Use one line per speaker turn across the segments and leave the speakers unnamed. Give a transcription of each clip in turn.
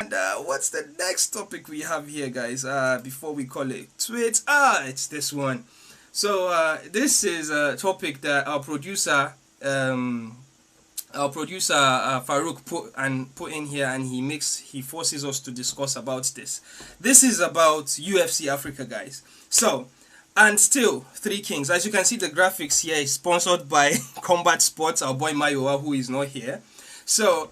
And what's the next topic we have here, guys? Before we call it tweets, it's this one. So this is a topic that our producer Farouk put in here, and he forces us to discuss about this. This is about UFC Africa, guys. So, and still, Three Kings. As you can see, the graphics here is sponsored by Combat Sports, our boy Mayowa, who is not here. So,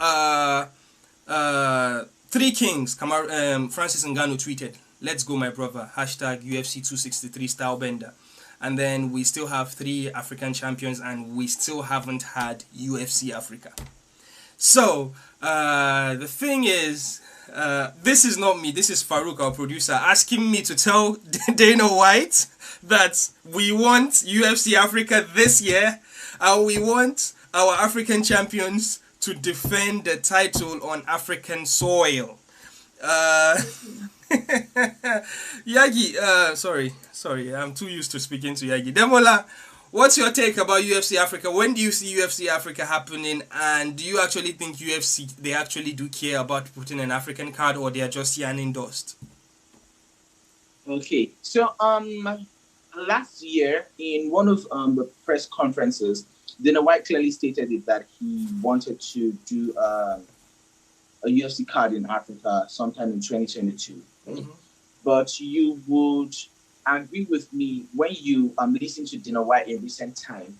Three Kings, Francis Ngannou tweeted, "Let's go, my brother. Hashtag UFC 263 Stylebender." And then we still have 3 African champions, and we still haven't had UFC Africa. So, the thing is, this is not me, this is Farouk, our producer, asking me to tell Dana White that we want UFC Africa this year, and we want our African champions to defend the title on African soil. Yagi, sorry, I'm too used to speaking to Yagi. Demola, what's your take about UFC Africa? When do you see UFC Africa happening? And do you actually think UFC, they actually do care about putting an African card, or they are just yarning dust?
Okay, so last year in one of the press conferences, Dana White clearly stated that he wanted to do a UFC card in Africa sometime in 2022. Mm-hmm. But you would agree with me when you listen to Dana White in recent time,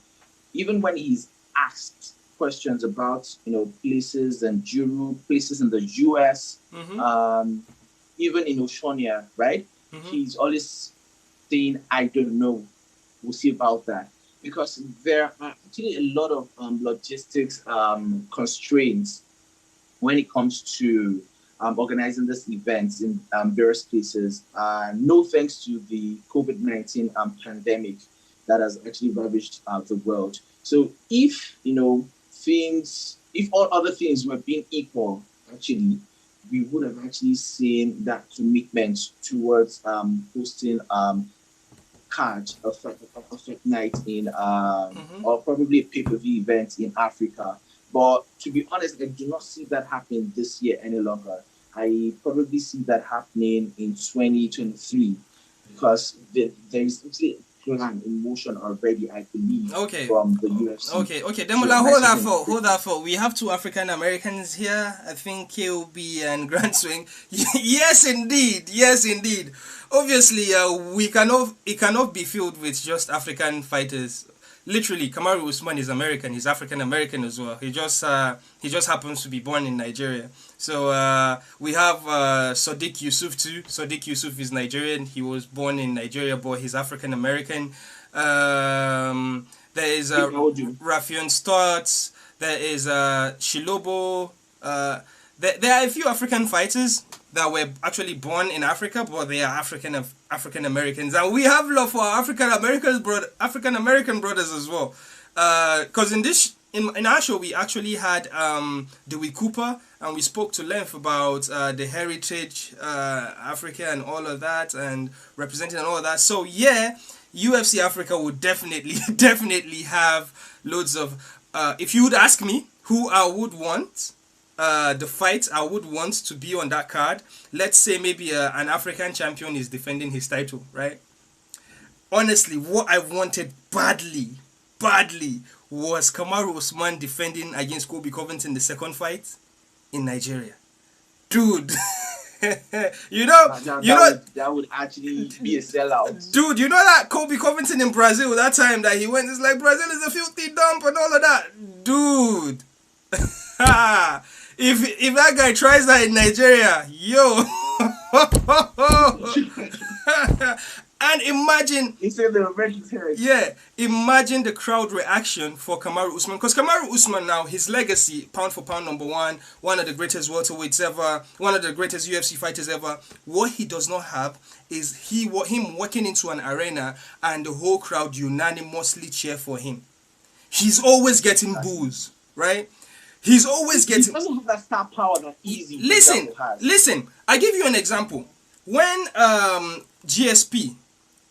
even when he's asked questions about places and Europe, places in the US, mm-hmm. Even in Oceania, right? Mm-hmm. He's always saying, "I don't know. We'll see about that." Because there are actually a lot of logistics constraints when it comes to organizing these events in various places. No thanks to the COVID-19 pandemic that has actually ravaged the world. So if if all other things were being equal, actually, we would have actually seen that commitment towards hosting card a fight night in mm-hmm. or probably a pay-per-view event in Africa. But to be honest, I do not see that happening this year any longer. I probably see that happening in 2023 because there is actually a plan in motion already, I believe, from the UFC.
Okay. Demola, hold that for. We have 2 African Americans here. I think KOB and Grand Swing. Yes, indeed. Obviously, it cannot be filled with just African fighters. Literally, Kamaru Usman is American. He's African American as well. He just happens to be born in Nigeria. So we have Sadiq Yusuf too. Sadiq Yusuf is Nigerian. He was born in Nigeria, but he's African American. There is Rafion Stotts. There is Shilobo. There are a few African fighters that were actually born in Africa, but they are African Americans, and we have love for our African American brothers as well. Because in our show we actually had Dewey Cooper, and we spoke to length about the heritage Africa and all of that, and representing and all of that. So yeah, UFC Africa would definitely have loads of. If you would ask me who I would want. The fight I would want to be on that card, let's say maybe an African champion is defending his title, right? Honestly, what I wanted badly was Kamaru Usman defending against Kobe Covington the second fight in Nigeria. Dude,
that would actually be a sellout.
Dude, you know that Kobe Covington in Brazil, that time that he went, it's like Brazil is a filthy dump and all of that. Dude. If that guy tries that in Nigeria, yo. And imagine,
he said they were vegetarians.
Yeah, imagine the crowd reaction for Kamaru Usman, because Kamaru Usman now, his legacy, pound for pound number one of the greatest welterweights ever, one of the greatest UFC fighters ever. What he does not have is him walking into an arena and the whole crowd unanimously cheer for him. He's always getting boos, right? He's always getting.
He doesn't have that star power that easy.
Listen. I give you an example. When GSP,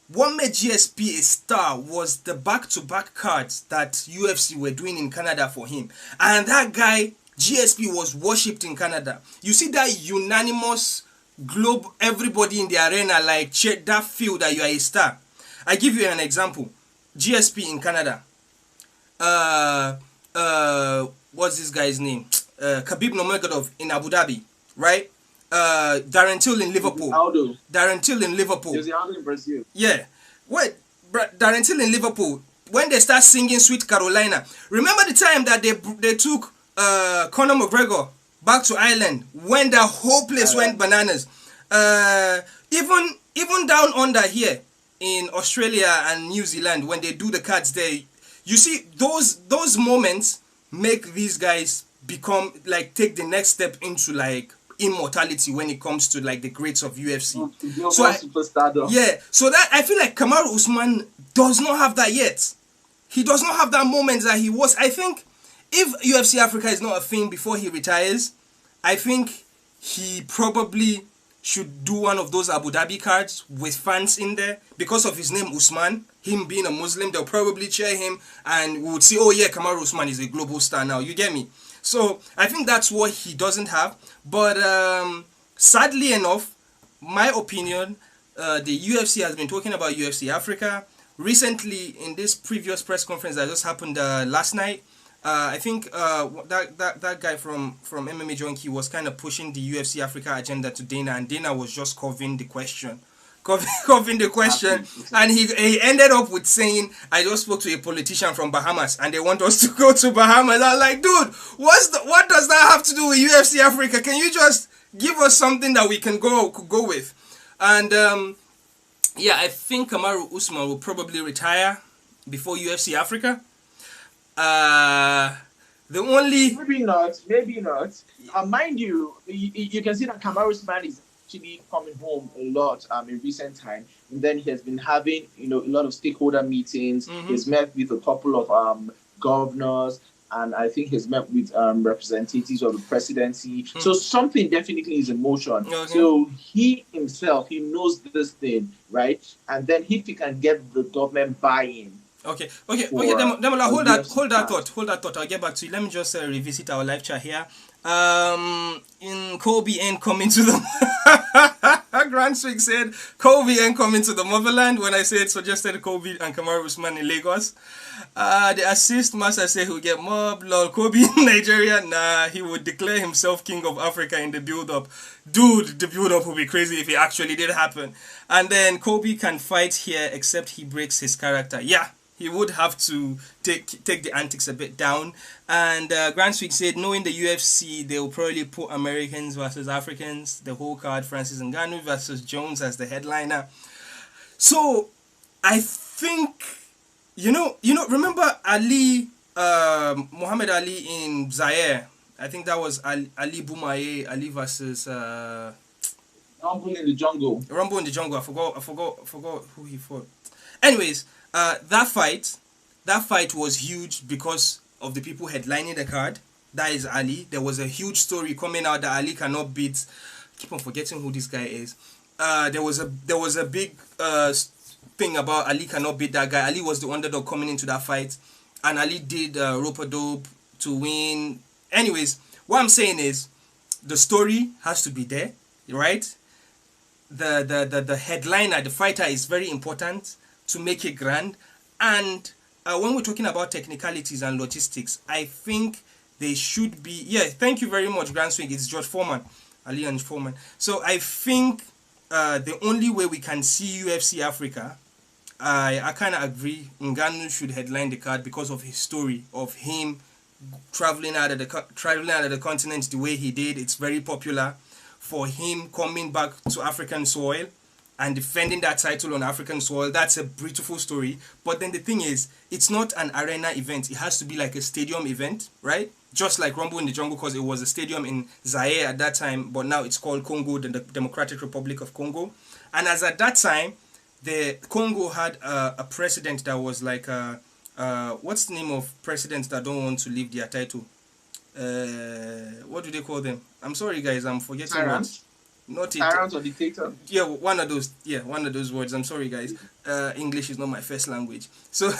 what made GSP a star was the back-to-back cards that UFC were doing in Canada for him, and that guy GSP was worshipped in Canada. You see that unanimous globe, everybody in the arena like check that feel that you are a star. I give you an example. GSP in Canada. Uh, what's this guy's name? Khabib Nurmagomedov in Abu Dhabi, right? Darren Till in Liverpool.
Yaounde.
Darren Till in Liverpool.
There's Yaounde in Brazil.
Yeah. Wait, Darren Till in Liverpool. When they start singing Sweet Carolina, remember the time that they took Conor McGregor back to Ireland when the whole place went bananas. Even down under here in Australia and New Zealand, when they do the cards there, you see those moments make these guys become like take the next step into like immortality when it comes to like the greats of UFC. So that I feel like Kamaru Usman does not have that yet. He does not have that moment that he was. I think if UFC Africa is not a thing before he retires, I think he probably should do one of those Abu Dhabi cards with fans in there because of his name Usman. Him being a Muslim, they'll probably cheer him and we would see, oh yeah, Kamaru Usman is a global star now. You get me? So I think that's what he doesn't have. But sadly enough, my opinion, the UFC has been talking about UFC Africa. Recently, in this previous press conference that just happened last night, I think that guy from MMA Junkie was kind of pushing the UFC Africa agenda to Dana, and Dana was just covering the question. Covering the question, and he ended up with saying, I just spoke to a politician from Bahamas and they want us to go to Bahamas. I'm like, dude, what does that have to do with UFC Africa? Can you just give us something that we can go with? And yeah, I think Kamaru Usman will probably retire before UFC Africa. The only
maybe not. Mind you, you can see that Kamaru Usman is actually coming home a lot in recent time, and then he has been having a lot of stakeholder meetings. He's met with a couple of governors, and I think he's met with representatives of the presidency. So something definitely is in motion. So he himself, he knows this thing, right? And then if he can get the government buy-in.
Okay. Demola, hold that thought. I'll get back to you. Let me just revisit our live chat here. In Kobe ain't coming to the Grand Swig said Kobe ain't coming to the motherland when I suggested Kobe and Kamaru Usman in Lagos. The assist master said he'll get mobbed. Lol, Kobe in Nigeria, nah, he would declare himself king of Africa in the build-up. Dude, the build-up would be crazy if it actually did happen. And then Kobe can fight here except he breaks his character. Yeah, he would have to take the antics a bit down. And Grand Swig said, knowing the UFC, they will probably put Americans versus Africans, the whole card, Francis Ngannou versus Jones as the headliner. So I think, remember Ali, Muhammad Ali in Zaire? I think that was Ali Boumaye, Ali versus
Rumble in the Jungle.
I forgot who he fought. Anyways, that fight was huge because of the people headlining the card. That is Ali. There was a huge story coming out that Ali cannot beat. I keep on forgetting who this guy is. There was a big thing about Ali cannot beat that guy. Ali was the underdog coming into that fight, and Ali did rope-a-dope to win. Anyways, what I'm saying is the story has to be there, right? The headliner, the fighter, is very important to make it grand. And when we're talking about technicalities and logistics, I think they should be. Yeah, thank you very much, Grand Swing. It's George Foreman, Ali and Foreman. So I think the only way we can see UFC Africa, I kind of agree, Ngannou should headline the card because of his story of him traveling out of the continent the way he did. It's very popular for him coming back to African soil and defending that title on African soil. That's a beautiful story. But then the thing is, it's not an arena event. It has to be like a stadium event, right? Just like Rumble in the Jungle, because it was a stadium in Zaire at that time, but now it's called Congo, the Democratic Republic of Congo. And as at that time, the Congo had a president that was like, what's the name of presidents that don't want to leave their title? What do they call them? I'm sorry, guys, I'm forgetting what. Not it.
Tyrant or dictator?
Yeah, one of those. Yeah, one of those words. I'm sorry, guys. English is not my first language. So,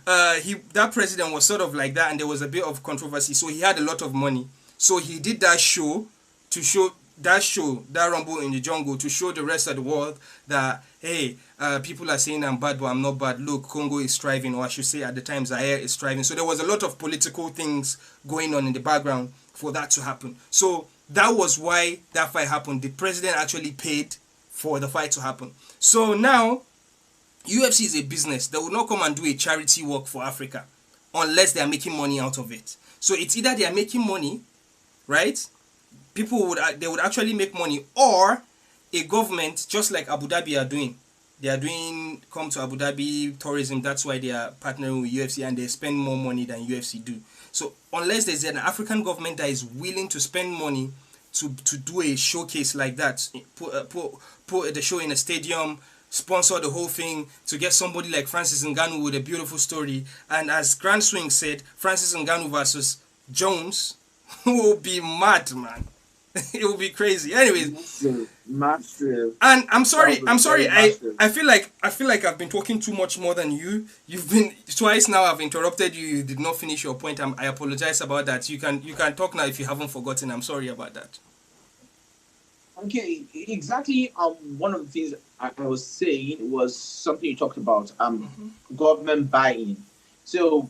that president was sort of like that, and there was a bit of controversy. So he had a lot of money. So he did that show to show that Rumble in the Jungle, to show the rest of the world that, hey, people are saying I'm bad, but I'm not bad. Look, Congo is thriving, or I should say at the time Zaire is thriving. So there was a lot of political things going on in the background for that to happen. So that was why that fight happened. The president actually paid for the fight to happen. So now, UFC is a business. They will not come and do a charity work for Africa unless they are making money out of it. So it's either they are making money, right? They would actually make money, or a government, just like Abu Dhabi are doing. They are doing come to Abu Dhabi tourism. That's why they are partnering with UFC, and they spend more money than UFC do. So unless there's an African government that is willing to spend money to do a showcase like that, put the show in a stadium, sponsor the whole thing, to get somebody like Francis Ngannou with a beautiful story, and as Grand Swing said, Francis Ngannou versus Jones will be mad, man. It will be crazy. Anyways,
massive.
And I'm sorry. I feel like I've been talking too much more than you. You've been twice now. I've interrupted you. You did not finish your point. I apologize about that. You can talk now if you haven't forgotten. I'm sorry about that.
Okay, exactly. One of the things I was saying was something you talked about. Government buy-in. So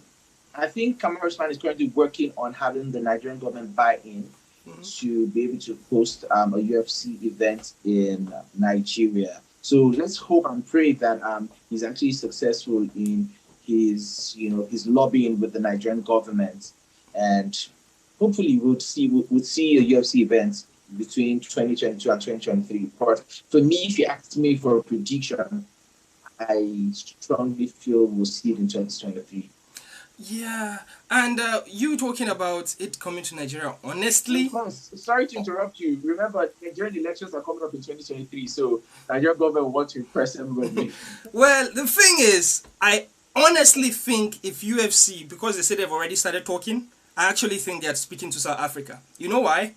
I think Cameroon is currently working on having the Nigerian government buy-in to be able to host a UFC event in Nigeria. So let's hope and pray that he's actually successful in his lobbying with the Nigerian government, and hopefully we'll see a UFC event between 2022 and 2023. But for me, if you ask me for a prediction, I strongly feel we'll see it in 2023.
Yeah, and you talking about it coming to Nigeria, honestly.
Sorry to interrupt you. Remember, Nigerian elections are coming up in 2023, so Nigerian government will want to impress everybody.
Well, the thing is, I honestly think if UFC, because they say they've already started talking, I actually think they're speaking to South Africa. You know why?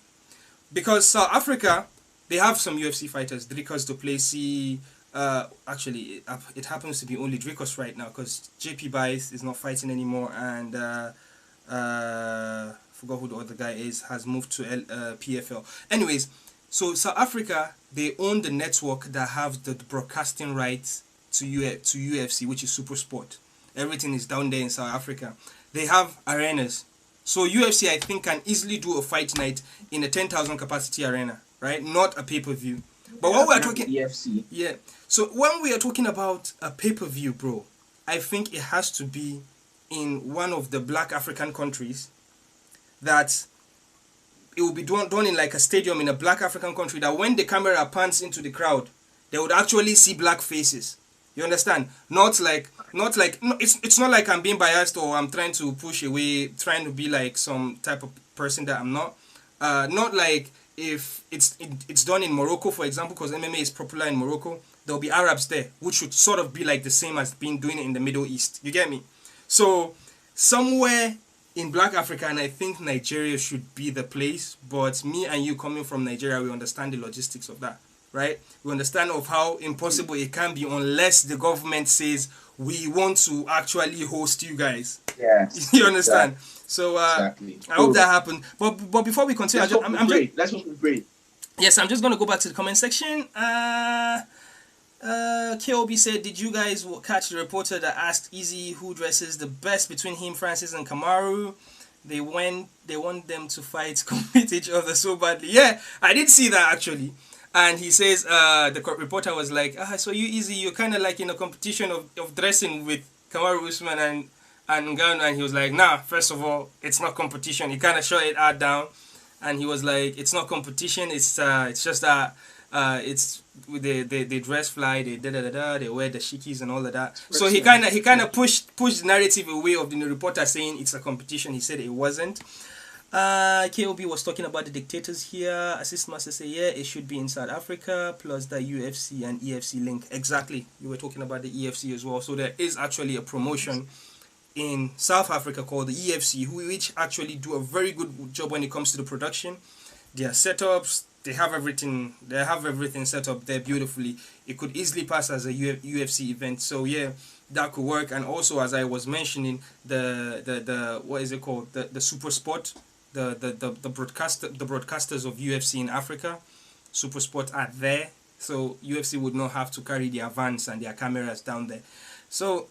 Because South Africa, they have some UFC fighters, Dricus du Plessis. Actually, it happens to be only Dricus right now, because JP Bice is not fighting anymore, and forgot who the other guy is, has moved to PFL. Anyways, so South Africa, they own the network that have the broadcasting rights to UFC, which is Super Sport. Everything is down there in South Africa. They have arenas. So UFC, I think, can easily do a fight night in a 10,000 capacity arena, right? Not a pay-per-view. But when we're talking
UFC,
yeah. So when we are talking about a pay-per-view, bro, I think it has to be in one of the black African countries, that it will be done in like a stadium in a black African country, that when the camera pans into the crowd, they would actually see black faces. You understand? Not like no, it's not like I'm being biased or I'm trying to push away, trying to be like some type of person that I'm not. Not like if it's done in Morocco, for example, because MMA is popular in Morocco, there'll be Arabs there, which should sort of be like the same as being doing it in the Middle East. You get me? So somewhere in Black Africa, and I think Nigeria should be the place. But me and you coming from Nigeria, we understand the logistics of that, right? We understand of how impossible it can be unless the government says we want to actually host you guys.
Yes,
You understand?
Exactly.
So
Exactly.
I hope that happens. But before we continue,
Let's hope we pray.
Yes, I'm just going to go back to the comment section. KOB said, did you guys catch the reporter that asked Easy who dresses the best between him, Francis, and Kamaru? They want them to fight, compete each other so badly. Yeah, I did see that actually. And he says, the reporter was like, so you Easy, you're kind of like in a competition of dressing with Kamaru Usman and Ngannou. And he was like, nah, first of all, it's not competition. He kind of shut it out down. And he was like, it's not competition. It's just that it's they dress fly, they they wear the shikis and all of that. So he kind of pushed the narrative away of the reporter saying it's a competition. He said it wasn't. KOB was talking about the dictators here. Assist Master say, yeah, it should be in South Africa, plus the UFC and EFC link. Exactly. You were talking about the EFC as well. So there is actually a promotion in South Africa called the EFC, which actually do a very good job when it comes to the production. Their setups, they have everything. They have everything set up there beautifully. It could easily pass as a UFC event. So yeah, that could work. And also, as I was mentioning, the what is it called? The Super Sport, the broadcasters of UFC in Africa, Super Sport are there. So UFC would not have to carry their vans and their cameras down there. So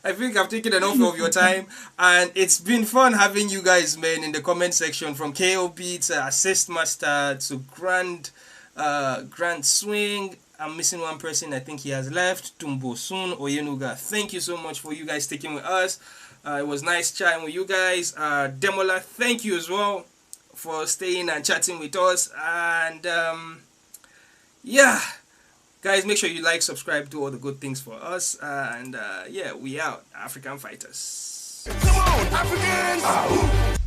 I think I've taken enough of your time, and it's been fun having you guys, man, in the comment section, from KOB to Assist Master to Grand Swing. I'm missing one person. I think he has left. Tumbo Soon Oyenuga. Thank you so much for you guys sticking with us. It was nice chatting with you guys. Demola, thank you as well for staying and chatting with us. And yeah, guys, make sure you like, subscribe, do all the good things for us. And yeah, we out. African Fighters.
Come on, Africans!